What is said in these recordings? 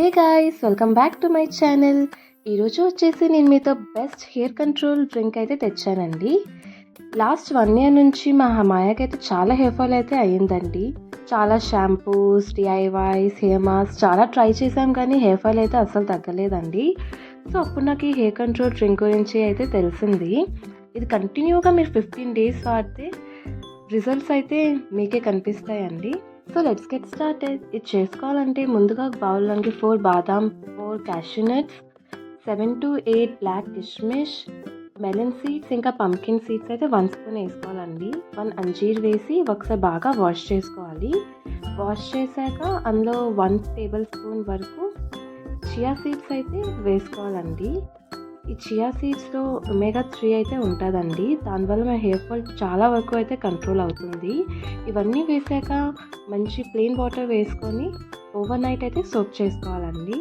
Hey guys, welcome back to my channel. ఈరోజు వచ్చేసి నేను మీతో బెస్ట్ హెయిర్ కంట్రోల్ డ్రింక్ అయితే తెచ్చానండి. లాస్ట్ 1 year నుంచి మా మాయకి అయితే చాలా హెయిర్ ఫాల్ అయితే అయ్యిందండి. చాలా షాంపూస్, డిఐవైస్, హెయిర్ మాస్క్ చాలా ట్రై చేసాం, కానీ హెయిర్ ఫాల్ అయితే అస్సలు తగ్గలేదండి. సో అప్పుడు నాకు ఈ హెయిర్ కంట్రోల్ డ్రింక్ గురించి అయితే తెలిసింది. ఇది కంటిన్యూగా మీరు 15 days వాడితే రిజల్ట్స్ అయితే మీకే కనిపిస్తాయండి. So let's get started. ఇది చేసుకోవాలంటే ముందుగా బౌల్లోనికి 4 బాదాం, 4 క్యాష్యూ నట్స్, 7 to 8 బ్లాక్ కిష్మిష్, మెలన్ సీడ్స్, ఇంకా పంకిన్ సీడ్స్ అయితే 1 స్పూన్ వేసుకోవాలండి. 1 అంజీర్ వేసి ఒకసారి బాగా వాష్ చేసుకోవాలి. వాష్ చేశాక అందులో 1 టేబుల్ స్పూన్ వరకు చియా సీడ్స్ అయితే వేసుకోవాలండి. ఈ చియా సీడ్స్లో ఒమేగా 3 అయితే ఉంటుందండి. దానివల్ల మన హెయిర్ ఫాల్ చాలా వరకు అయితే కంట్రోల్ అవుతుంది. ఇవన్నీ వేసాక మంచి ప్లెయిన్ వాటర్ వేసుకొని ఓవర్ నైట్ అయితే సోక్ చేసుకోవాలండి.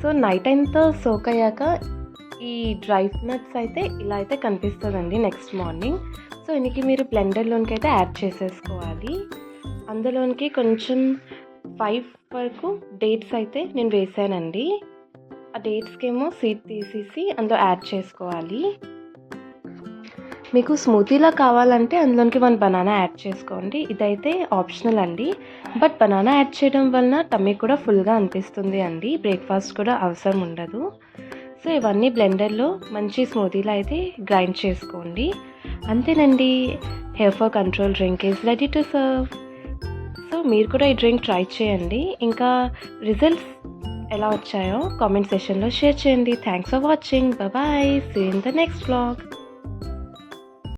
సో నైట్ అంతా సోక్ అయ్యాక ఈ డ్రై నట్స్ అయితే ఇలా అయితే కనిపిస్తుందండి నెక్స్ట్ మార్నింగ్. సో ఇందుకు మీరు బ్లెండర్లోనికి అయితే యాడ్ చేసేసుకోవాలి. అందులోనికి కొంచెం 5 వరకు డేట్స్ అయితే నేను వేసానండి. ఆ డేట్స్కి ఏమో సీడ్ తీసేసి అందులో యాడ్ చేసుకోవాలి. మీకు స్మూతీలా కావాలంటే అందులోనికి 1 బనానా యాడ్ చేసుకోండి. ఇదైతే ఆప్షనల్ అండి, బట్ బనానా యాడ్ చేయడం వలన టమ్మీ కూడా ఫుల్గా అనిపిస్తుంది అండి. బ్రేక్ఫాస్ట్ కూడా అవసరం ఉండదు. సో ఇవన్నీ బ్లెండర్లో మంచి స్మూతీలా అయితే గ్రైండ్ చేసుకోండి. అంతేనండి, hair fall control drink is ready to serve. So మీరు కూడా ఈ డ్రింక్ ట్రై చేయండి. ఇంకా రిజల్ట్స్ ఎలా వచ్చాయో కామెంట్ సెషన్లో షేర్ చేయండి. Thanks for watching. Bye, see you in the next vlog.